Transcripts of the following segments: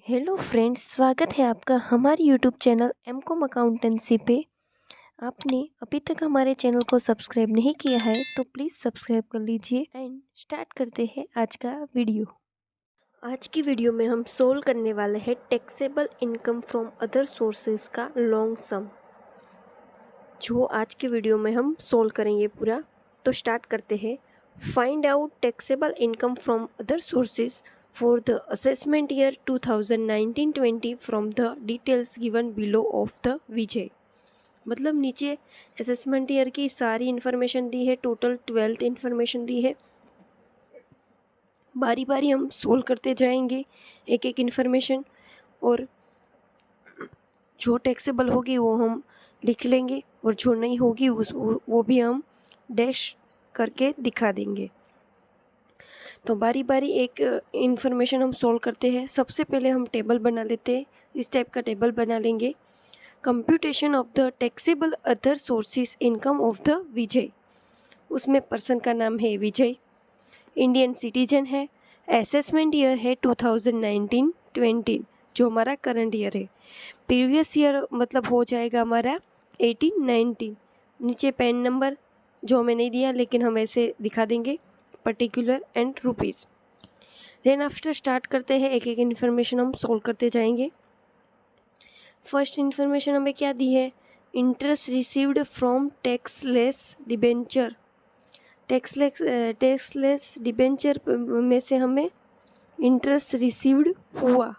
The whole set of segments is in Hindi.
हेलो फ्रेंड्स, स्वागत है आपका हमारे यूट्यूब चैनल एमकॉम अकाउंटेंसी पे। आपने अभी तक हमारे चैनल को सब्सक्राइब नहीं किया है तो प्लीज़ सब्सक्राइब कर लीजिए एंड स्टार्ट करते हैं आज का वीडियो। आज की वीडियो में हम सोल्व करने वाले हैं taxable income from other sources का लॉन्ग सम, जो आज के वीडियो में हम सोल्व करेंगे पूरा। तो स्टार्ट करते हैं। Find out taxable income from other sources for the assessment year 2019-20 from the details given below of the विजय। मतलब नीचे असेसमेंट ईयर की सारी इन्फॉर्मेशन दी है, टोटल 12th इन्फॉर्मेशन दी है। बारी बारी हम सोल्व करते जाएंगे एक एक इन्फॉर्मेशन, और जो टैक्सेबल होगी वो हम लिख लेंगे और जो नहीं होगी वो भी हम डैश करके दिखा देंगे। तो बारी बारी एक इन्फॉर्मेशन हम सोल्व करते हैं। सबसे पहले हम टेबल बना लेते हैं। इस टाइप का टेबल बना लेंगे। Computation of the taxable other sources income of the Vijay. उसमें पर्सन का नाम है विजय, इंडियन सिटीजन है, असेसमेंट ईयर है 2019-20 जो हमारा करंट ईयर है। प्रीवियस ईयर मतलब हो जाएगा हमारा 18-19। नीचे पैन नंबर जो हमें नहीं दिया लेकिन हम ऐसे दिखा देंगे, particular and rupees. Then after start करते हैं, एक एक इन्फॉर्मेशन हम सोल्व करते जाएंगे। फर्स्ट इन्फॉर्मेशन हमें क्या दी है? Interest received from taxless debenture. Taxless debenture में से हमें इंटरेस्ट रिसीव्ड हुआ,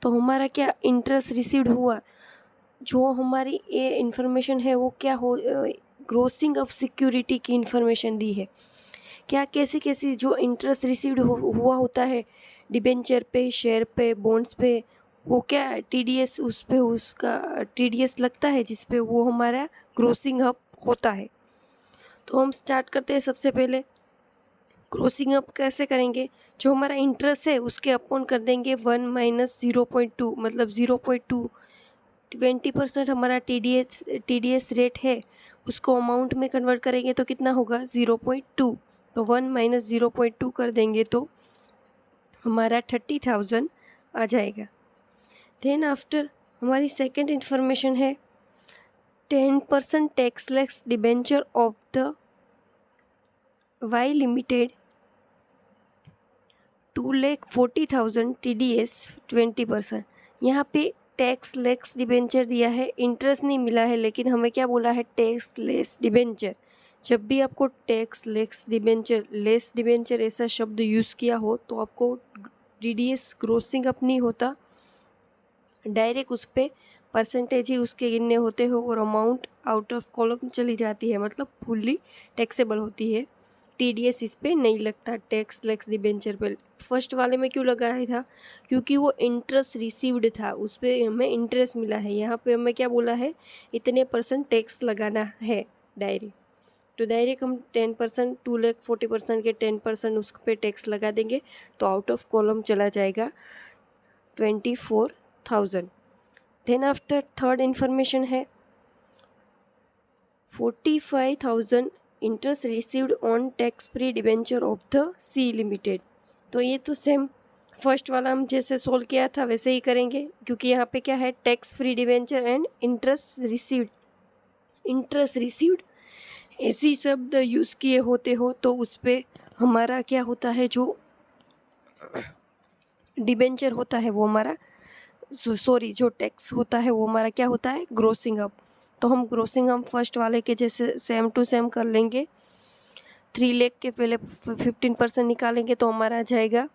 तो हमारा क्या इंटरेस्ट रिसीव्ड हुआ। जो हमारी ये इन्फॉर्मेशन है वो क्या हो, ग्रोसिंग ऑफ सिक्योरिटी की इन्फॉर्मेशन दी है। क्या कैसी कैसी जो इंटरेस्ट रिसीव्ड हुआ होता है डिबेंचर पे, शेयर पे, बॉन्ड्स पे, वो क्या टीडीएस उस पे उसका टीडीएस लगता है जिस पे वो हमारा ग्रोसिंग अप होता है। तो हम स्टार्ट करते हैं। सबसे पहले ग्रोसिंग अप कैसे करेंगे? जो हमारा इंटरेस्ट है उसके अपॉन कर देंगे 1 - 0.2, मतलब 0.2। 20% हमारा टीडीएस रेट है, उसको अमाउंट में कन्वर्ट करेंगे तो कितना होगा? 0.2। तो 1 - 0.2 कर देंगे तो हमारा 30,000 आ जाएगा। देन आफ्टर हमारी सेकेंड इन्फॉर्मेशन है 10% taxless debenture of the Y limited 2,40,000 TDS 20%। यहाँ पे टैक्स लेस डिबेंचर दिया है, इंटरेस्ट नहीं मिला है, लेकिन हमें क्या बोला है? Tax less debenture. जब भी आपको टैक्स लेस डिबेंचर ऐसा शब्द यूज़ किया हो तो आपको TDS ग्रोसिंग अप नहीं होता, डायरेक्ट उस पर परसेंटेज ही उसके गिनने होते हो और अमाउंट आउट ऑफ कॉलम चली जाती है, मतलब फुल्ली टैक्सेबल होती है। टीडीएस इस पे नहीं लगता टैक्स लेस डिबेंचर पे। फर्स्ट वाले में क्यों लगाया था? क्योंकि वो इंटरेस्ट रिसीव्ड था, उस पर हमें इंटरेस्ट मिला है। यहाँ पे हमें क्या बोला है? इतने % टैक्स लगाना है डायरेक्ट। तो डायरेक्ट हम 10%, 2,40,000 के 10% उस पर टैक्स लगा देंगे तो आउट ऑफ कॉलम चला जाएगा 24,000। देन आफ्टर थर्ड इन्फॉर्मेशन है 45,000 interest received on tax free debenture of the C limited. तो ये तो सेम फर्स्ट वाला हम जैसे सोल्व किया था वैसे ही करेंगे, क्योंकि यहाँ पे क्या है? Tax free debenture and interest received. Interest received ऐसी शब्द यूज़ किए होते हो तो उस पर हमारा क्या होता है? जो डिबेंचर होता है वो हमारा जो टैक्स होता है वो हमारा क्या होता है? Grossing up. तो हम ग्रोसिंग अप फर्स्ट वाले के जैसे सेम टू सेम कर लेंगे। 3 लाख के पहले 15% निकालेंगे तो हमारा आ जाएगा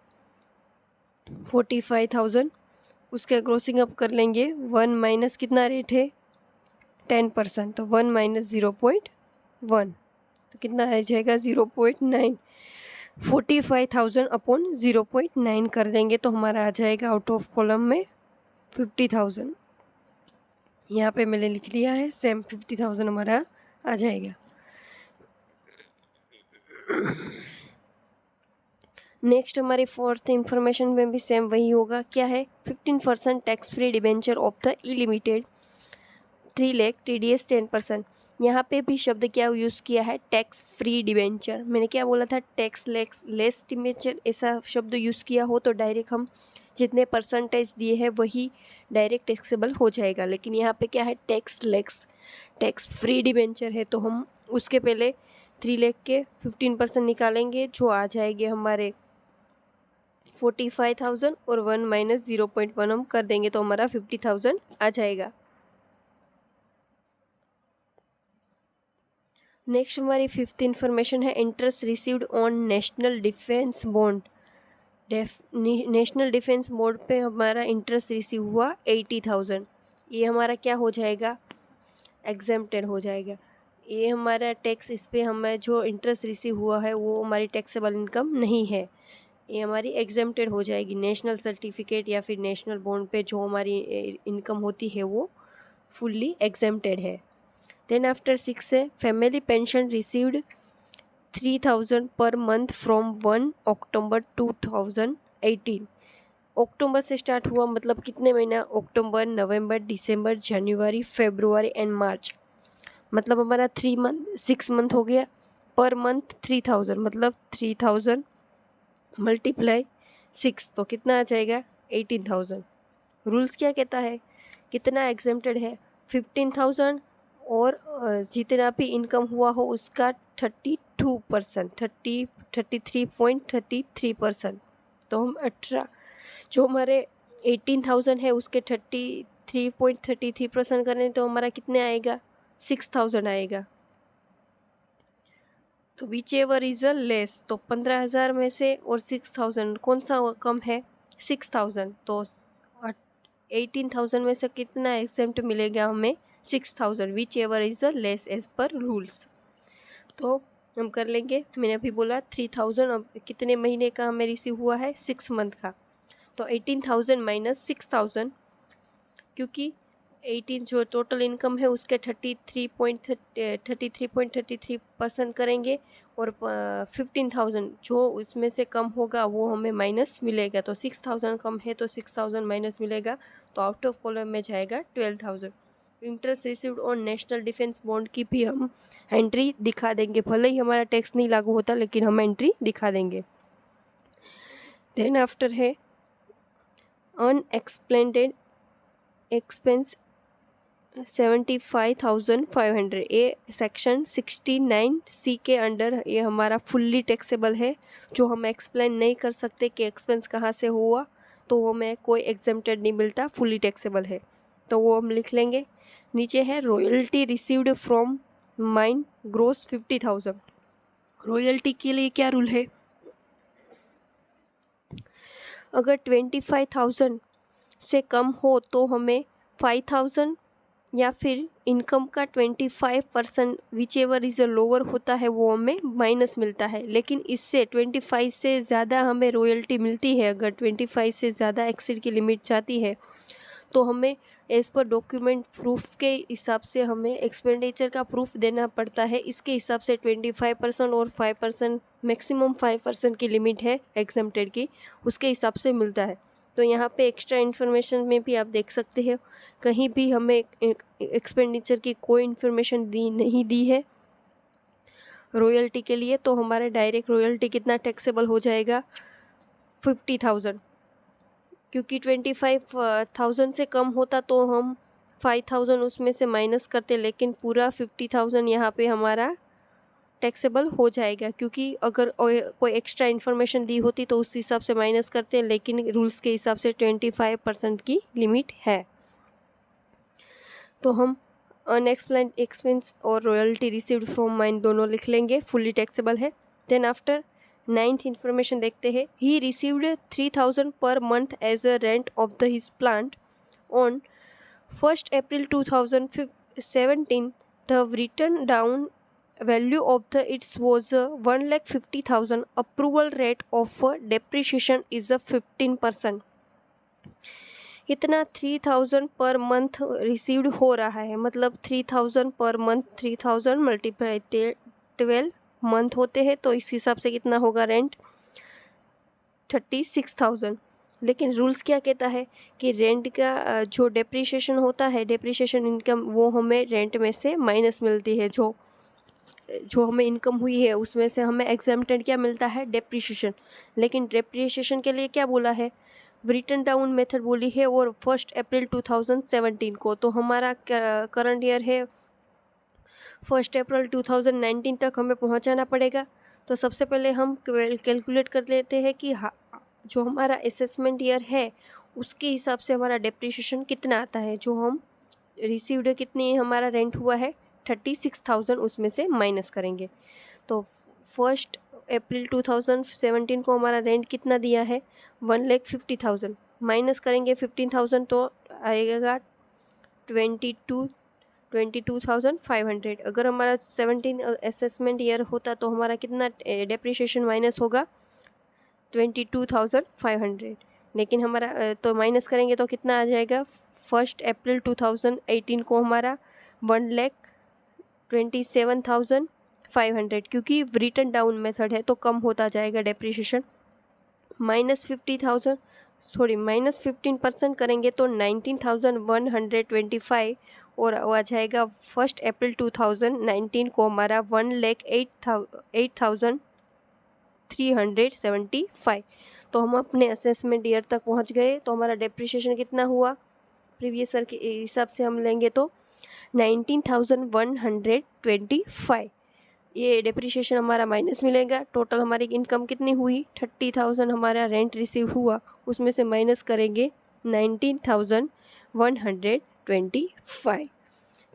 45,000। उसके ग्रोसिंग अप कर लेंगे 1 माइनस कितना रेट है? 10%, तो 1 - 0.1 तो कितना आ जाएगा? 0.9। 45,000 अपॉन 0.9 कर देंगे तो हमारा आ जाएगा आउट ऑफ कॉलम में 50,000। यहाँ पे मैंने लिख लिया है, सेम 50,000 हमारा आ जाएगा। नेक्स्ट हमारी फोर्थ इंफॉर्मेशन में भी सेम वही होगा। क्या है? 15% tax free debenture of the E limited 3 lakh TDS 10%। यहाँ पे भी शब्द क्या यूज़ किया है? Tax free debenture. मैंने क्या बोला था? टैक्स लेस डिबेंचर ऐसा शब्द यूज़ किया हो तो डायरेक्ट हम जितने परसेंटेज दिए हैं वही डायरेक्ट टैक्सेबल हो जाएगा। लेकिन यहाँ पे क्या है, टैक्स फ्री डिबेंचर है, तो हम उसके पहले 3 लाख के 15% निकालेंगे, जो आ जाएंगे हमारे 45,000 और 1 माइनस 0.1 हम कर देंगे तो हमारा 50,000 आ जाएगा। नेक्स्ट हमारी 5th इंफॉर्मेशन है interest received on national defence bond. National defence bond पे हमारा इंटरेस्ट रिसीव हुआ 80,000। ये हमारा क्या हो जाएगा, एग्जेम्प्टेड हो जाएगा। ये हमारा टैक्स, इस पे हमें जो इंटरेस्ट रिसीव हुआ है वो हमारी टैक्सेबल इनकम नहीं है, ये हमारी एग्जेम्प्टेड हो जाएगी। नेशनल सर्टिफिकेट या फिर नेशनल बॉन्ड पे जो हमारी इनकम होती है वो फुल्ली एग्जेम्प्टेड है। देन आफ्टर 6 है family pension received 3,000 per month from 1 अक्टूबर 2018। अक्टूबर से स्टार्ट हुआ, मतलब कितने महीना, अक्टूबर, नवंबर, दिसंबर, जनवरी, फरवरी एंड मार्च, मतलब हमारा 6 मंथ हो गया। पर मंथ 3,000, मतलब 3,000 मल्टीप्लाई 6 तो कितना आ जाएगा, 18,000। रूल्स क्या कहता है, कितना एग्जेम्प्टेड है, 15,000 और जितना भी इनकम हुआ हो उसका 32%, 33.33%। तो हम 18, जो हमारे 18,000 है उसके 33.33% करें तो हमारा कितने आएगा, 6,000 आएगा। तो which ever is a less, तो 15,000 में से और 6,000 कौन सा कम है, 6,000। तो 18,000 में से कितना एग्जेम्प्ट मिलेगा हमें, 6,000, whichever is a less as per rules. तो हम कर लेंगे, मैंने अभी बोला 3,000, अब कितने महीने का हमें रिसीव हुआ है, 6 मंथ का। तो 18,000 माइनस 6,000, क्योंकि 18 जो टोटल इनकम है उसके 33.33% करेंगे और 15,000 जो उसमें से कम होगा वो हमें माइनस मिलेगा। तो 6,000 कम है तो 6,000 माइनस मिलेगा, तो आउट ऑफ कॉलम में जाएगा 12,000। Interest received on national defence bond की भी हम एंट्री दिखा देंगे, भले ही हमारा टैक्स नहीं लागू होता लेकिन हम एंट्री दिखा देंगे। देन आफ्टर है अनएक्सप्लेन्ड एक्सपेंस 75,500, ये सेक्शन 69C के अंडर ये हमारा फुल्ली टैक्सेबल है। जो हम एक्सप्लेन नहीं कर सकते कि एक्सपेंस कहाँ से हुआ तो हमें कोई एग्जेम्प्टेड नहीं मिलता, फुल्ली टैक्सेबल है, तो वो हम लिख लेंगे। नीचे है royalty received from mine gross 50,000। Royalty के लिए क्या रूल है, अगर 25,000 से कम हो तो हमें 5,000 या फिर इनकम का 25% विच एवर इज़ लोअर होता है वो हमें माइनस मिलता है। लेकिन इससे 25 से ज़्यादा हमें रॉयल्टी मिलती है, अगर 25 से ज़्यादा एक्सीड की लिमिट जाती है तो हमें एज़ पर डॉक्यूमेंट प्रूफ के हिसाब से हमें एक्सपेंडिचर का प्रूफ देना पड़ता है। इसके हिसाब से 25% और 5%, मैक्सिमम 5% की लिमिट है एग्जेम्प्टेड की, उसके हिसाब से मिलता है। तो यहाँ पे एक्स्ट्रा इन्फॉर्मेशन में भी आप देख सकते हो, कहीं भी हमें एक्सपेंडिचर की कोई इन्फॉर्मेशन नहीं दी है रॉयल्टी के लिए, तो हमारा डायरेक्ट रॉयल्टी कितना टैक्सेबल हो जाएगा, 50,000। क्योंकि 25,000 से कम होता तो हम 5,000 उसमें से माइनस करते, लेकिन पूरा 50,000 यहाँ पे हमारा टैक्सेबल हो जाएगा। क्योंकि अगर कोई एक्स्ट्रा इन्फॉर्मेशन दी होती तो उस हिसाब से माइनस करते, लेकिन रूल्स के हिसाब से 25% की लिमिट है। तो हम अनएक्सप्लेन्ड एक्सपेंस और रॉयल्टी रिसीव्ड फ्रॉम माइन दोनों लिख लेंगे, फुल्ली टैक्सेबल है। देन आफ्टर 9th इन्फॉर्मेशन देखते हैं, he received 3,000 per month as a rent of the his plant on 1 April 2017। The return down value of the its was 1,50,000. Approval rate of depreciation is a 15%. इतना 3,000 पर मंथ रिसीव्ड हो रहा है, मतलब 3,000 पर मंथ, 3,000 मल्टीप्लाई 12 मंथ होते हैं, तो इस हिसाब से कितना होगा रेंट, 36,000। लेकिन रूल्स क्या कहता है कि रेंट का जो डेप्रिसिएशन होता है, डेप्रिसिएशन इनकम, वो हमें रेंट में से माइनस मिलती है। जो हमें इनकम हुई है उसमें से हमें एग्जेम्प्टेड क्या मिलता है, डेप्रिसिएशन। लेकिन डेप्रिसिएशन के लिए क्या बोला है, रिटर्न डाउन मेथड बोली है और 1 अप्रैल 2017 को। तो हमारा करंट ईयर है 1 अप्रैल 2019 तक हमें पहुंचाना पड़ेगा। तो सबसे पहले हम कैलकुलेट कर लेते हैं कि जो हमारा असेसमेंट ईयर है उसके हिसाब से हमारा डेप्रिसिएशन कितना आता है। जो हम रिसीव्ड कितनी हमारा रेंट हुआ है 36,000, उसमें से माइनस करेंगे। तो 1 अप्रैल 2017 को हमारा रेंट कितना दिया है 1,50,000, माइनस करेंगे 15,000 तो आएगा 22,500। अगर हमारा 17 असेसमेंट ईयर होता तो हमारा कितना डेप्रिसिएशन माइनस होगा 22,500। लेकिन हमारा तो माइनस करेंगे तो कितना आ जाएगा 1 अप्रैल 2018 को हमारा 1,27,500, क्योंकि रिटर्न डाउन मेथड है तो कम होता जाएगा डेप्रिसिएशन। -15% करेंगे तो 19,125 और आ जाएगा 1 अप्रैल 2019 को हमारा 1,08,375। तो हम अपने असेसमेंट ईयर तक पहुंच गए। तो हमारा डेप्रिसिएशन कितना हुआ प्रीवियस ईयर के हिसाब से हम लेंगे तो 19,125। ये डेप्रिसिएशन हमारा माइनस मिलेगा। टोटल हमारी इनकम कितनी हुई 30,000 हमारा रेंट रिसीव हुआ, उसमें से माइनस करेंगे 19,125।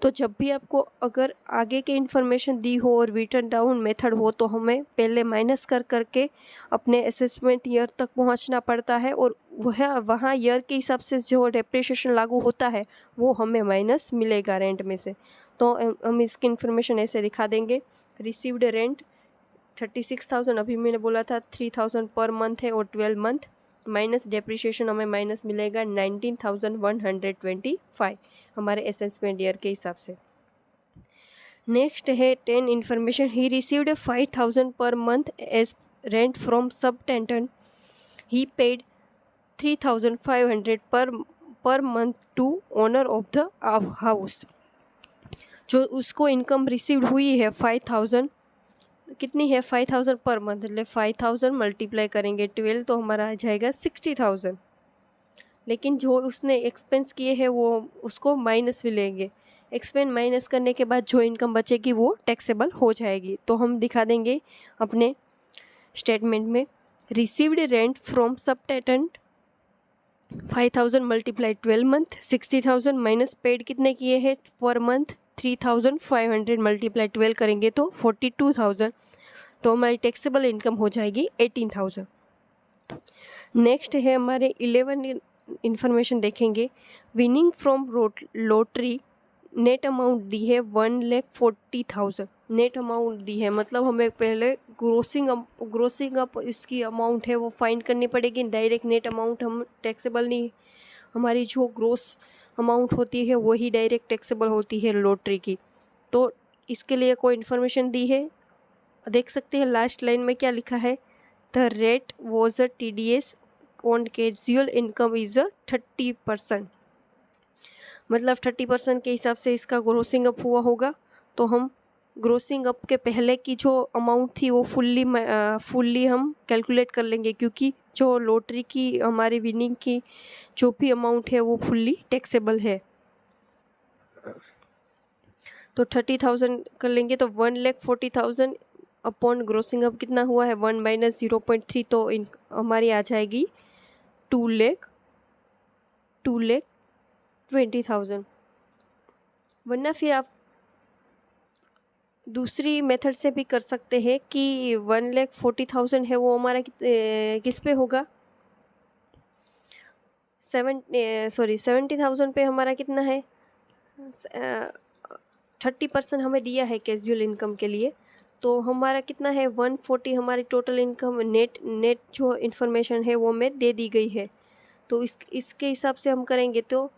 तो जब भी आपको अगर आगे के इन्फॉर्मेशन दी हो और रिटर्न डाउन मेथड हो तो हमें पहले माइनस कर करके अपने असेसमेंट ईयर तक पहुंचना पड़ता है और वहाँ ईयर के हिसाब से जो डेप्रिसिएशन लागू होता है वो हमें माइनस मिलेगा रेंट में से। तो हम इसकी इन्फॉर्मेशन ऐसे दिखा देंगे। रिसीव्ड रेंट 36,000, अभी मैंने बोला था 3,000 पर मंथ है और 12 मंथ, माइनस डेप्रिसिएशन हमें माइनस मिलेगा 19,125 हमारे असेसमेंट ईयर के हिसाब से। नेक्स्ट है 10 इन्फॉर्मेशन। ही रिसीव्ड 5,000 पर मंथ एज रेंट फ्रॉम सब टेंटेंट। ही paid 3,500 per month to owner of the house. जो उसको इनकम रिसीव्ड हुई है 5,000, कितनी है 5,000 पर मंथ, मतलब 5,000 मल्टीप्लाई करेंगे 12 तो हमारा आ जाएगा 60,000। लेकिन जो उसने एक्सपेंस किए हैं वो उसको माइनस भी लेंगे। एक्सपेंस माइनस करने के बाद जो इनकम बचेगी वो टैक्सेबल हो जाएगी। तो हम दिखा देंगे अपने स्टेटमेंट में। Received rent from sub tenant 5,000 multiply 12 month, 60,000 minus paid कितने किए हैं पर मंथ 3,500 मल्टीप्लाई 12 करेंगे तो 42,000। तो हमारी टैक्सेबल इनकम हो जाएगी 18,000। नेक्स्ट है हमारे 11 इन्फॉर्मेशन देखेंगे। Winning from lottery net amount दी है 1,40,000। नेट अमाउंट दी है मतलब हमें पहले ग्रोसिंग अप इसकी अमाउंट है वो फाइंड करनी पड़ेगी। डायरेक्ट नेट अमाउंट हम टैक्सेबल नहीं, हमारी जो ग्रोस अमाउंट होती है वही डायरेक्ट टैक्सेबल होती है लॉटरी की। तो इसके लिए कोई इन्फॉर्मेशन दी है, देख सकते हैं लास्ट लाइन में क्या लिखा है। The rate was a TDS on casual income is a 30%, मतलब 30% के हिसाब से इसका ग्रोसिंग अप हुआ होगा। तो हम ग्रोसिंग अप के पहले की जो अमाउंट थी वो फुल्ली हम कैलकुलेट कर लेंगे, क्योंकि जो लॉटरी की हमारी विनिंग की जो भी अमाउंट है वो फुल्ली टैक्सेबल है। तो 30,000 कर लेंगे तो 1,40,000 अपॉन ग्रोसिंग अप कितना हुआ है 1 माइनस 0.3, तो हमारी आ जाएगी 2,20,000। वरना फिर आप दूसरी मेथड से भी कर सकते हैं कि 1,40,000 है वो हमारा किस पे होगा 70,000 पे हमारा कितना है 30% हमें दिया है कैजुअल इनकम के लिए। तो हमारा कितना है 140 हमारी टोटल इनकम नेट जो इन्फॉर्मेशन है वो में दे दी गई है। तो इसके हिसाब से हम करेंगे तो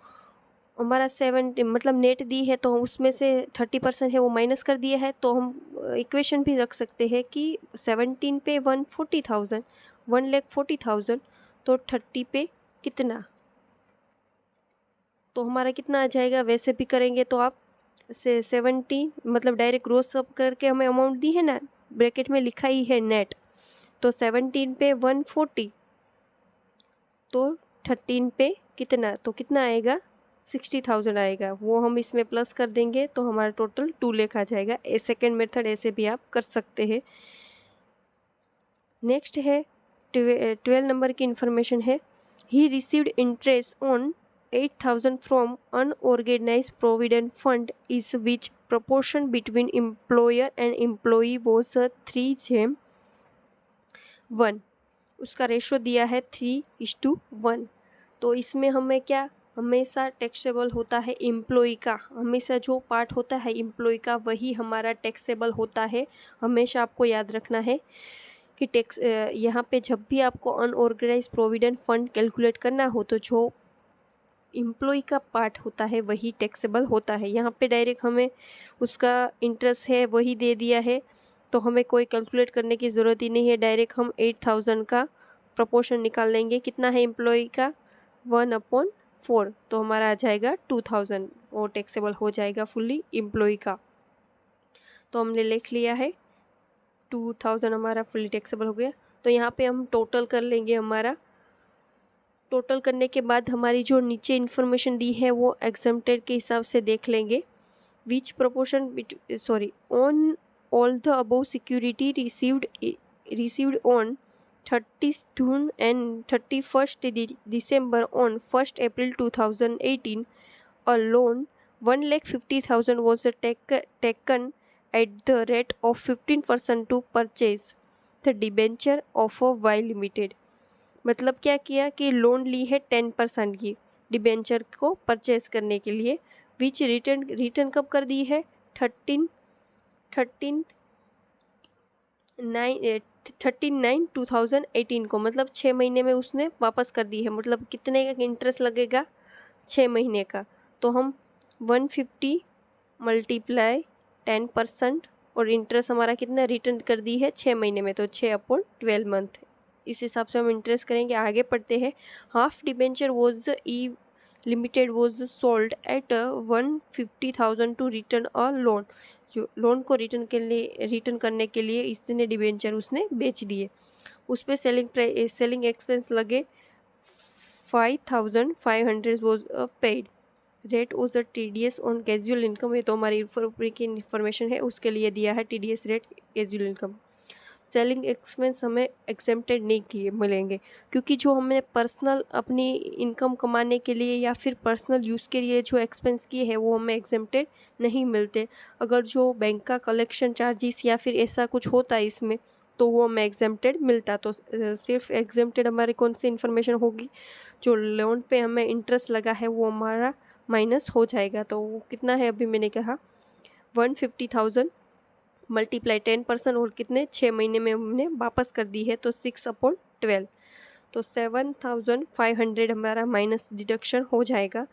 हमारा 70 मतलब नेट दी है तो उसमें से 30% है वो माइनस कर दिया है। तो हम इक्वेशन भी रख सकते हैं कि 17 पे 140,000 1,40,000 तो 30 पे कितना, तो हमारा कितना आ जाएगा। वैसे भी करेंगे तो आप 70 मतलब डायरेक्ट ग्रोस अप करके हमें अमाउंट दी है ना, ब्रैकेट में लिखा ही है नेट, तो 17 पे 140 तो 13 पे कितना, तो कितना आएगा 60,000 आएगा, वो हम इसमें प्लस कर देंगे तो हमारा टोटल 2 लाख आ जाएगा। सेकेंड मेथड ऐसे भी आप कर सकते हैं। नेक्स्ट है 12 नंबर की इंफॉर्मेशन है, he received interest on 8,000 from unorganised provident fund is which proportion between employer and employee was 3:1। उसका रेशो दिया है 3:1। तो इसमें हमें क्या, हमेशा टैक्सेबल होता है एम्प्लॉय का, हमेशा जो पार्ट होता है एम्प्लॉय का वही हमारा टैक्सेबल होता है। हमेशा आपको याद रखना है कि टैक्स यहाँ पे जब भी आपको अनऑर्गेनाइज्ड प्रोविडेंट फंड कैलकुलेट करना हो तो जो एम्प्लॉय का पार्ट होता है वही टैक्सेबल होता है। यहाँ पे डायरेक्ट हमें उसका इंटरेस्ट है वही दे दिया है, तो हमें कोई कैलकुलेट करने की ज़रूरत ही नहीं है। डायरेक्ट हम 8,000 का प्रोपोर्शन निकाल लेंगे, कितना है एम्प्लॉय का 1/4, तो हमारा आ जाएगा 2,000, वो टैक्सेबल हो जाएगा फुल्ली एम्प्लॉय का। तो हमने लिख लिया है 2,000 हमारा फुल्ली टैक्सेबल हो गया। तो यहाँ पे हम टोटल कर लेंगे, हमारा टोटल करने के बाद हमारी जो नीचे इन्फॉर्मेशन दी है वो एग्जम्प्टेड के हिसाब से देख लेंगे। Which proportion on all the above security received on 30 June and 31st December on 1st April 2018, a loan 1,50,000 was taken at the rate of 15% to purchase the debenture of a Y Limited। मतलब क्या किया कि लोन ली है 10% की डिबेंचर को परचेज करने के लिए, विच रिटर्न कब कर दी है 13/9/2018 को, मतलब 6 महीने में उसने वापस कर दी है। मतलब कितने का इंटरेस्ट लगेगा 6 महीने का, तो हम 150 × 10% और इंटरेस्ट हमारा कितना रिटर्न कर दी है 6 महीने में, तो 6/12 मंथ, इस हिसाब से हम इंटरेस्ट करेंगे। आगे पढ़ते हैं। Half debenture was E limited was sold at 150,000 to return a loan. जो लोन को रिटर्न करने के लिए इतने डिबेंचर उसने बेच दिए। उस पर सेलिंग एक्सपेंस लगे 5,500 was paid. Rate was the TDS on casual income. ये तो हमारी ऊपर की इन्फॉर्मेशन है, उसके लिए दिया है TDS rate casual income. Selling expense हमें एक्सेप्टेड नहीं किए मिलेंगे, क्योंकि जो हमने पर्सनल अपनी इनकम कमाने के लिए या फिर पर्सनल यूज़ के लिए जो एक्सपेंस किए हैं वो हमें एक्सेप्टेड नहीं मिलते। अगर जो बैंक का कलेक्शन चार्जेस या फिर ऐसा कुछ होता है इसमें तो वो हमें एक्सेप्टेड मिलता। तो सिर्फ एक्सेप्टेड हमारी कौन सी इन्फॉर्मेशन होगी, जो लोन पे हमें इंटरेस्ट लगा है वो हमारा माइनस हो जाएगा। तो वो कितना है, अभी मैंने कहा 150,000 मल्टीप्लाई 10% और कितने 6 महीने में हमने वापस कर दी है, तो 6/12, तो 7,500 हमारा माइनस डिडक्शन हो जाएगा।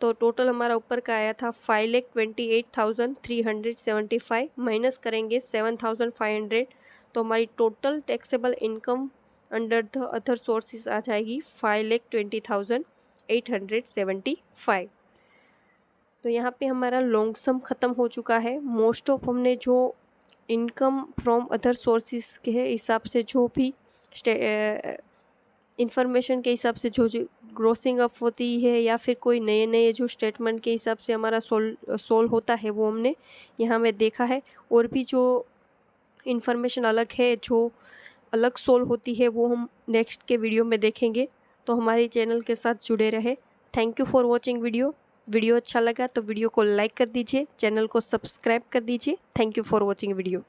तो टोटल हमारा ऊपर का आया था 5,28,375 माइनस करेंगे 7,500, तो हमारी total taxable income under the other sources आ जाएगी 5,20,875। तो यहाँ पे हमारा लॉन्ग सम ख़त्म हो चुका है। मोस्ट ऑफ हमने जो इनकम फ्रॉम अदर सोर्सेज के हिसाब से जो भी इंफॉर्मेशन के हिसाब से जो ग्रोसिंग अप होती है या फिर कोई नए जो स्टेटमेंट के हिसाब से हमारा सोल होता है वो हमने यहाँ में देखा है। और भी जो इंफॉर्मेशन अलग है, जो अलग सोल होती है, वो हम नेक्स्ट के वीडियो में देखेंगे। तो हमारे चैनल के साथ जुड़े रहे। Thank you for watching video अच्छा लगा तो वीडियो को लाइक कर दीजिए, चैनल को सब्सक्राइब कर दीजिए। Thank you for watching video.